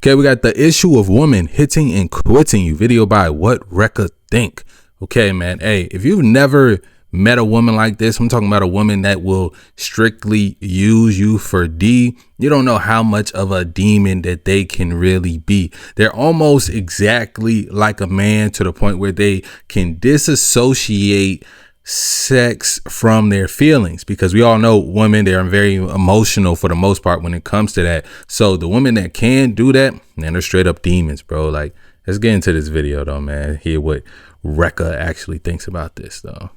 Okay, we got the issue of women hitting and quitting you. Video by What Rekka Think. Okay, man. Hey, if you've never met a woman like this, I'm talking about a woman that will strictly use you for D. You don't know how much of a demon that they can really be. They're almost exactly like a man, to the point where they can disassociate sex from their feelings, because we all know women, they're very emotional for the most part when it comes to that. So the women that can do that, man, they're straight up demons, bro. Like, let's get into this video though, man. Hear what Rekka actually thinks about this though.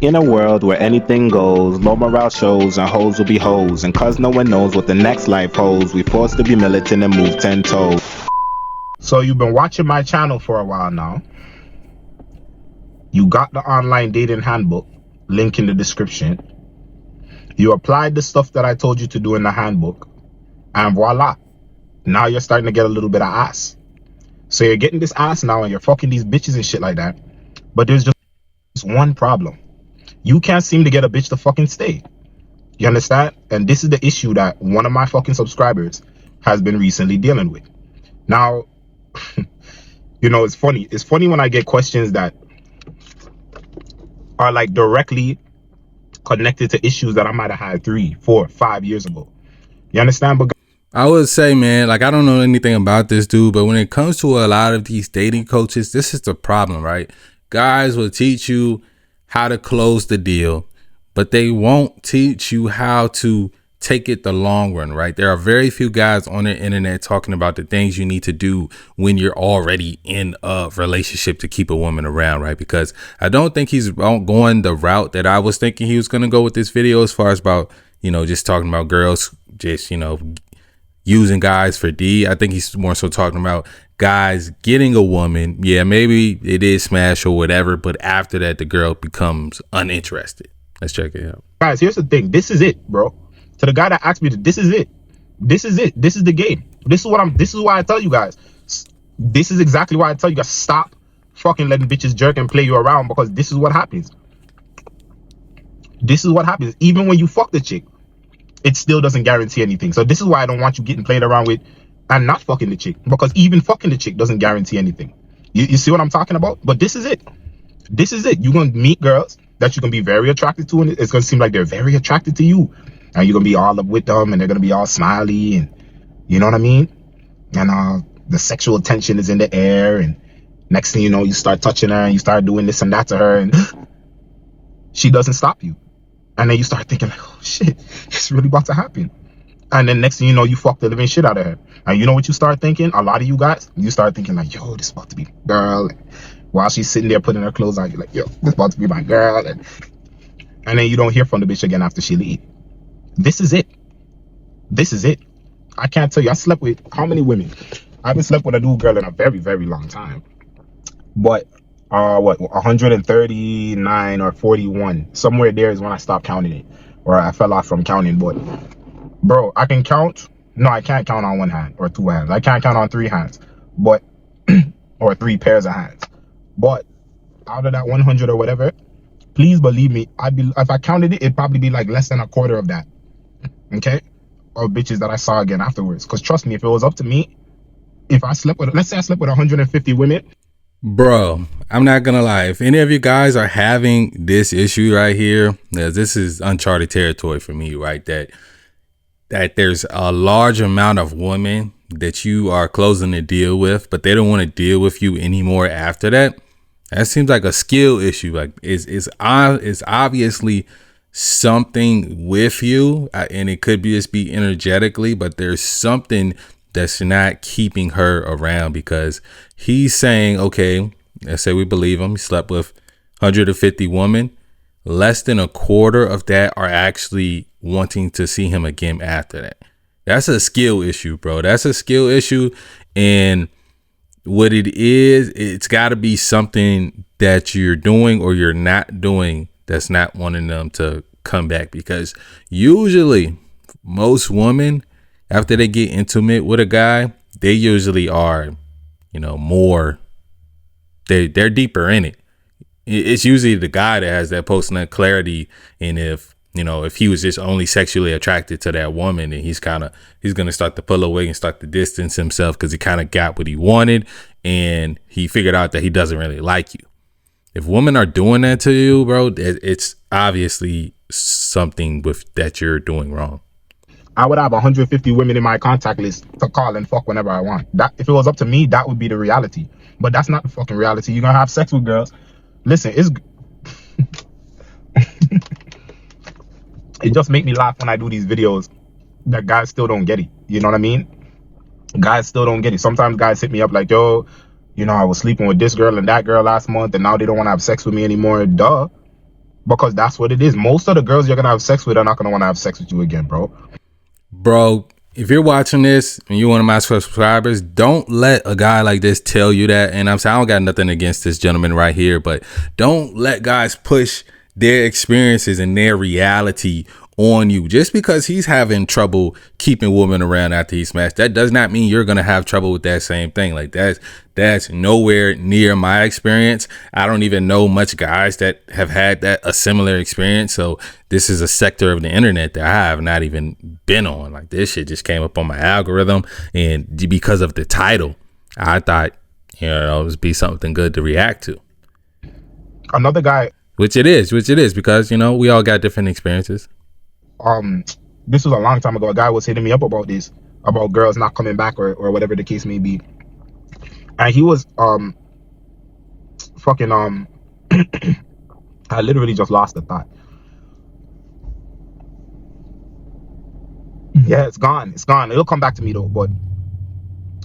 In a world where anything goes, low morale shows and hoes will be hoes, and cause no one knows what the next life holds, we forced to be militant and move 10 toes. So you've been watching my channel for a while now. You got the online dating handbook, link in the description. You applied the stuff that I told you to do in the handbook, and voila, now you're starting to get a little bit of ass. So you're getting this ass now and you're fucking these bitches and shit like that. But there's just one problem. You can't seem to get a bitch to fucking stay. You understand? And this is the issue that one of my fucking subscribers has been recently dealing with. Now, you know, it's funny. It's funny when I get questions that are like directly connected to issues that I might have had 3, 4, 5 years ago. You understand? But I would say, man, like, I don't know anything about this dude, but when it comes to a lot of these dating coaches, this is the problem, right? Guys will teach you how to close the deal, but they won't teach you how to take it the long run, right? There are very few guys on the internet talking about the things you need to do when you're already in a relationship to keep a woman around, right? Because I don't think he's going the route that I was thinking he was going to go with this video, as far as about, you know, just talking about girls, just, you know, using guys for D. I think he's more so talking about guys getting a woman. Yeah, maybe it is smash or whatever, but after that, the girl becomes uninterested. Let's check it out. Guys, here's the thing. This is it, bro. To the guy that asked me, this is it. This is it. This is the game. This is why I tell you guys. This is exactly why I tell you guys, stop fucking letting bitches jerk and play you around, because this is what happens. This is what happens. Even when you fuck the chick, it still doesn't guarantee anything. So this is why I don't want you getting played around with and not fucking the chick, because even fucking the chick doesn't guarantee anything. You see what I'm talking about? But this is it. This is it. You're going to meet girls that you're going to be very attracted to, and it's going to seem like they're very attracted to you. And you're going to be all up with them, and they're going to be all smiley, and you know what I mean? And the sexual tension is in the air, and next thing you know, you start touching her, and you start doing this and that to her, and she doesn't stop you. And then you start thinking like, oh shit, it's really about to happen. And then next thing you know, you fuck the living shit out of her. And you know what you start thinking? A lot of you guys, you start thinking like, yo, this is about to be my girl. And while she's sitting there putting her clothes on, you're like, yo, this is about to be my girl. And then you don't hear from the bitch again after she leaves. This is it. This is it. I can't tell you. I slept with how many women? I haven't slept with a new girl in a very, very long time. But 139 or 41, somewhere there is when I stopped counting it, or I fell off from counting. But bro, I can count. No, I can't count on one hand or two hands. I can't count on 3 hands, but or 3 pairs of hands. But out of that 100 or whatever, please believe me, if I counted it, it'd probably be like less than a quarter of that. Okay, of bitches that I saw again afterwards. Because trust me, if it was up to me, if I slept with, let's say I slept with 150 women. Bro, I'm not gonna lie. If any of you guys are having this issue right here, this is uncharted territory for me, right? That there's a large amount of women that you are closing the deal with, but they don't want to deal with you anymore after that. That seems like a skill issue. Like it's obviously something with you, and it could just be energetically, but there's something that's not keeping her around, because he's saying, okay, let's say we believe him, he slept with 150 women. Less than a quarter of that are actually wanting to see him again after that. That's a skill issue, bro. That's a skill issue. And what it is, it's got to be something that you're doing or you're not doing that's not wanting them to come back. Because usually most women, after they get intimate with a guy, they usually are, you know, more, they're deeper in it. It's usually the guy that has that post-nut clarity. And if You know, if he was just only sexually attracted to that woman, then he's going to start to pull away and start to distance himself because he kind of got what he wanted and he figured out that he doesn't really like you. If women are doing that to you, bro, it's obviously something with that you're doing wrong. I would have 150 women in my contact list to call and fuck whenever I want. That, if it was up to me, that would be the reality. But that's not the fucking reality. You're gonna have sex with girls. Listen, it's it just make me laugh when I do these videos that guys still don't get it. You know what I mean? Guys still don't get it. Sometimes guys hit me up like, yo, you know, I was sleeping with this girl and that girl last month and now they don't want to have sex with me anymore. Duh. Because that's what it is. Most of the girls you're gonna have sex with are not gonna want to have sex with you again, bro. Bro, if you're watching this and you're one of my subscribers, don't let a guy like this tell you that. And I'm saying I don't got nothing against this gentleman right here, but don't let guys push their experiences and their reality on you. Just because he's having trouble keeping women around after he smashed, that does not mean you're gonna have trouble with that same thing. Like that's nowhere near my experience. I don't even know much guys that have had a similar experience. So this is a sector of the internet that I have not even been on. Like this shit just came up on my algorithm, and because of the title, I thought, you know, it would be something good to react to. Another guy, which it is because, you know, we all got different experiences. This was a long time ago. A guy was hitting me up about this, about girls not coming back or whatever the case may be. And he was fucking I literally just lost the thought. Yeah, it's gone. It'll come back to me though. But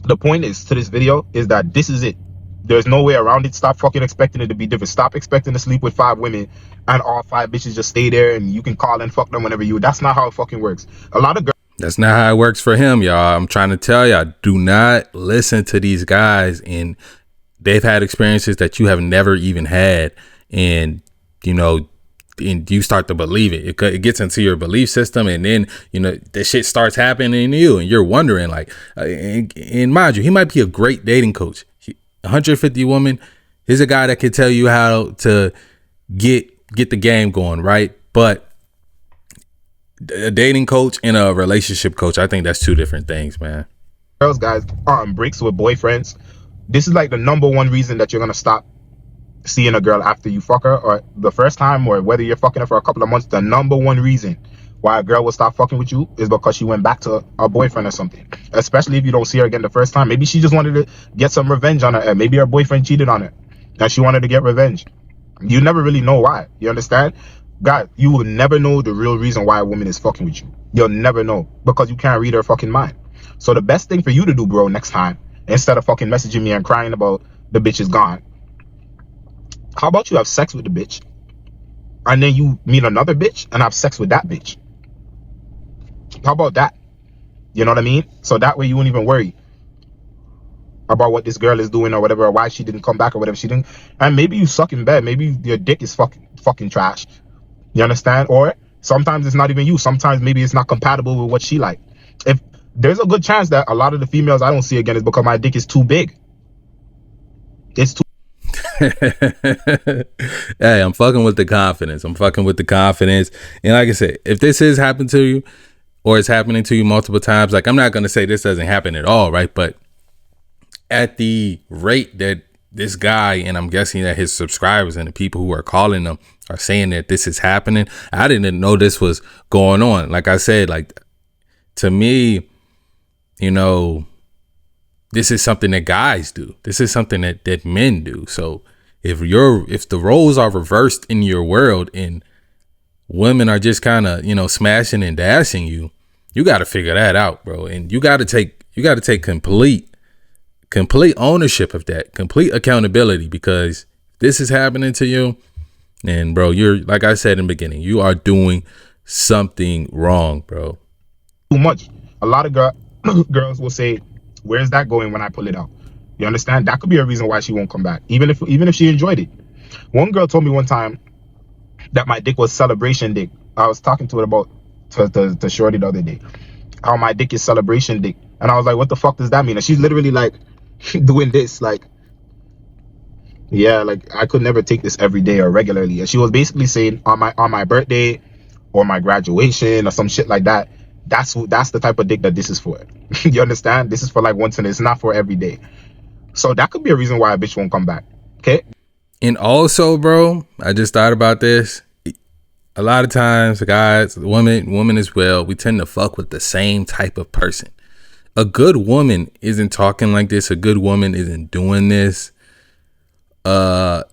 the point is to this video is that this is it. There's no way around it. Stop fucking expecting it to be different. Stop expecting to sleep with 5 women and all 5 bitches just stay there and you can call and fuck them whenever you. That's not how it fucking works. A lot of girls. That's not how it works for him, y'all. I'm trying to tell y'all, do not listen to these guys, and they've had experiences that you have never even had, and you know, and you start to believe it. It gets into your belief system, and then, you know, the shit starts happening to you, and you're wondering, like, and mind you, he might be a great dating coach. 150 women. He's a guy that can tell you how to get the game going, right? But a dating coach and a relationship coach, I think that's 2 different things, man. Girls, guys, are on breaks with boyfriends. This is like the #1 reason that you're gonna stop seeing a girl after you fuck her, or the first time, or whether you're fucking her for a couple of months. The #1 reason why a girl will stop fucking with you is because she went back to a boyfriend or something. Especially if you don't see her again the first time. Maybe she just wanted to get some revenge on her, and maybe her boyfriend cheated on her and she wanted to get revenge. You never really know why. You understand? God, you will never know the real reason why a woman is fucking with you. You'll never know, because you can't read her fucking mind. So the best thing for you to do, bro, next time, instead of fucking messaging me and crying about the bitch is gone, how about you have sex with the bitch and then you meet another bitch and have sex with that bitch? How about that? You know what I mean? So that way you won't even worry about what this girl is doing or whatever, or why she didn't come back or whatever she didn't. And maybe you suck in bed. Maybe your dick is fucking trash. You understand? Or sometimes it's not even you. Sometimes maybe it's not compatible with what she like. If there's a good chance that a lot of the females I don't see again is because my dick is too big. It's too. Hey, I'm fucking with the confidence. And like I said, if this is happening to you, or it's happening to you multiple times, like, I'm not going to say this doesn't happen at all, right? But at the rate that this guy, and I'm guessing that his subscribers and the people who are calling them are saying that this is happening, I didn't know this was going on. Like I said, like, to me, you know, this is something that guys do. This is something that men do. So if the roles are reversed in your world and women are just kind of, you know, smashing and dashing you, you got to figure that out, bro. And you got to take complete ownership of that, complete accountability, because this is happening to you. And bro, you're, like I said in the beginning, you are doing something wrong, bro. Too much. A lot of girls will say, where's that going when I pull it out? You understand? That could be a reason why she won't come back, even if she enjoyed it. One girl told me one time that my dick was celebration dick. I was talking to it about to Shorty the other day, how my dick is celebration dick. And I was like, what the fuck does that mean? And she's literally like doing this, like, yeah, like, I could never take this every day or regularly. And she was basically saying on my birthday, or my graduation or some shit like that, that's the type of dick that this is for. You understand? This is for like once, and it's not for every day. So that could be a reason why a bitch won't come back. Okay. And also, bro, I just thought about this. A lot of times, guys, women as well, we tend to fuck with the same type of person. A good woman isn't talking like this. A good woman isn't doing this. Even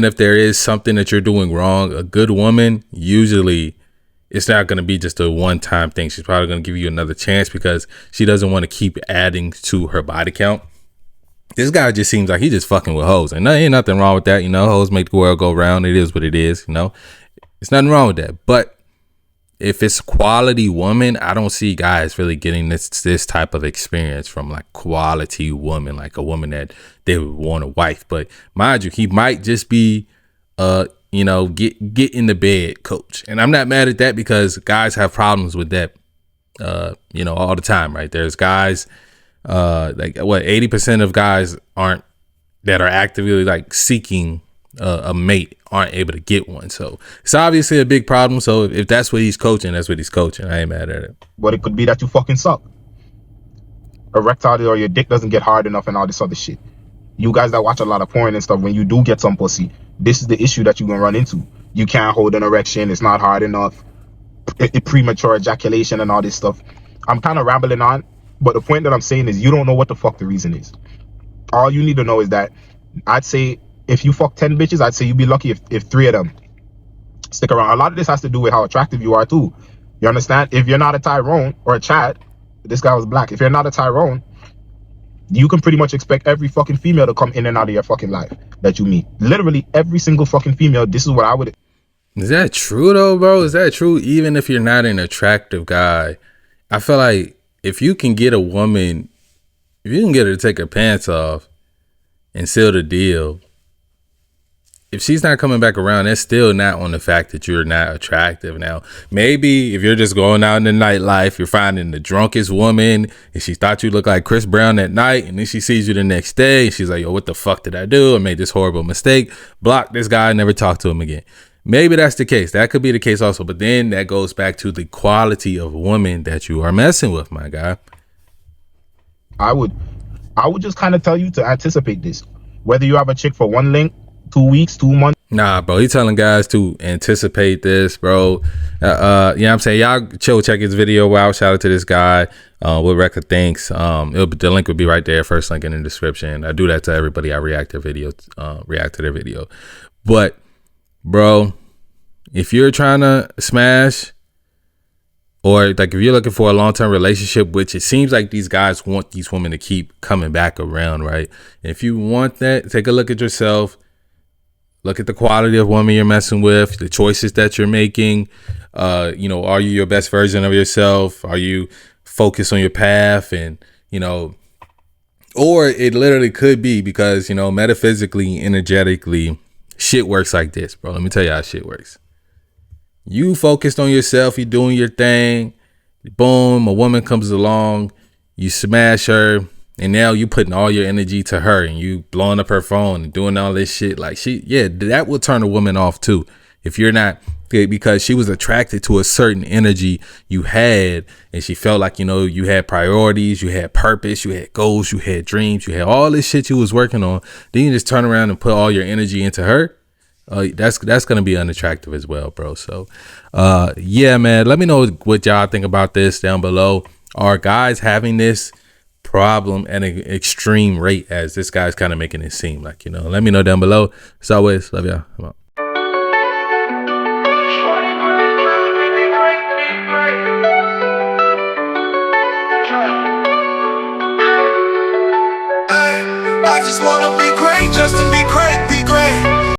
if there is something that you're doing wrong, a good woman, usually it's not going to be just a one-time thing. She's probably going to give you another chance because she doesn't want to keep adding to her body count. This guy just seems like he just fucking with hoes, and there ain't nothing wrong with that. Hoes make the world go round. It is what it is. It's nothing wrong with that. But if it's quality woman, I don't see guys really getting this type of experience from like quality woman, like a woman that they would want a wife. But mind you, he might just be get in the bed coach. And I'm not mad at that because guys have problems with that all the time, right? There's guys 80% of guys that are actively like seeking a mate aren't able to get one. So it's obviously a big problem. So if that's what he's coaching, that's what he's coaching. I ain't mad at it. But it could be that you fucking suck. Erectile or your dick doesn't get hard enough and all this other shit. You guys that watch a lot of porn and stuff, when you do get some pussy, this is the issue that you're gonna run into. You can't hold an erection, it's not hard enough, premature ejaculation and all this stuff. I'm kind of rambling on, but the point that I'm saying is you don't know what the fuck the reason is. All you need to know is that I'd say if you fuck 10 bitches, I'd say you'd be lucky if 3 of them stick around. A lot of this has to do with how attractive you are too. You understand? If you're not a Tyrone or a Chad, this guy was black. If you're not a Tyrone, you can pretty much expect every fucking female to come in and out of your fucking life that you meet. Literally every single fucking female. This is what I would. Is that true though, bro? Is that true? Even if you're not an attractive guy, I feel like if you can get a woman, if you can get her to take her pants off and seal the deal, if she's not coming back around, that's still not on the fact that you're not attractive. Now, maybe if you're just going out in the nightlife, you're finding the drunkest woman and she thought you looked like Chris Brown that night, and then she sees you the next day and she's like, yo, what the fuck did I do? I made this horrible mistake. Block this guy, never talk to him again. Maybe that's the case. That could be the case also. But then that goes back to the quality of woman that you are messing with, my guy. I would just kind of tell you to anticipate this. Whether you have a chick for 1 link, 2 weeks, 2 months. Nah, bro, he telling guys to anticipate this, bro. You know what I'm saying? Y'all chill, check his video out. Shout out to this guy. What Record thinks. The link will be right there. First link in the description. I do that to everybody. I react to their video. But, bro, if you're trying to smash, or like if you're looking for a long-term relationship, which it seems like these guys want these women to keep coming back around, right? And if you want that, take a look at yourself. Look at the quality of woman you're messing with, the choices that you're making. Are you your best version of yourself? Are you focused on your path? And, or it literally could be because, metaphysically, energetically, shit works like this, bro. Let me tell you how shit works. You focused on yourself, you're doing your thing. Boom, a woman comes along, you smash her. And now you putting all your energy to her and you blowing up her phone and doing all this shit. Like that will turn a woman off too. If you're not, because she was attracted to a certain energy you had and she felt like, you had priorities, you had purpose, you had goals, you had dreams, you had all this shit you was working on. Then you just turn around and put all your energy into her. That's going to be unattractive as well, bro. So, man, let me know what y'all think about this down below. Are guys having this problem at an extreme rate as this guy's kind of making it seem like, let me know down below. As always, love y'all. Come on. I just wanna be great just to be great.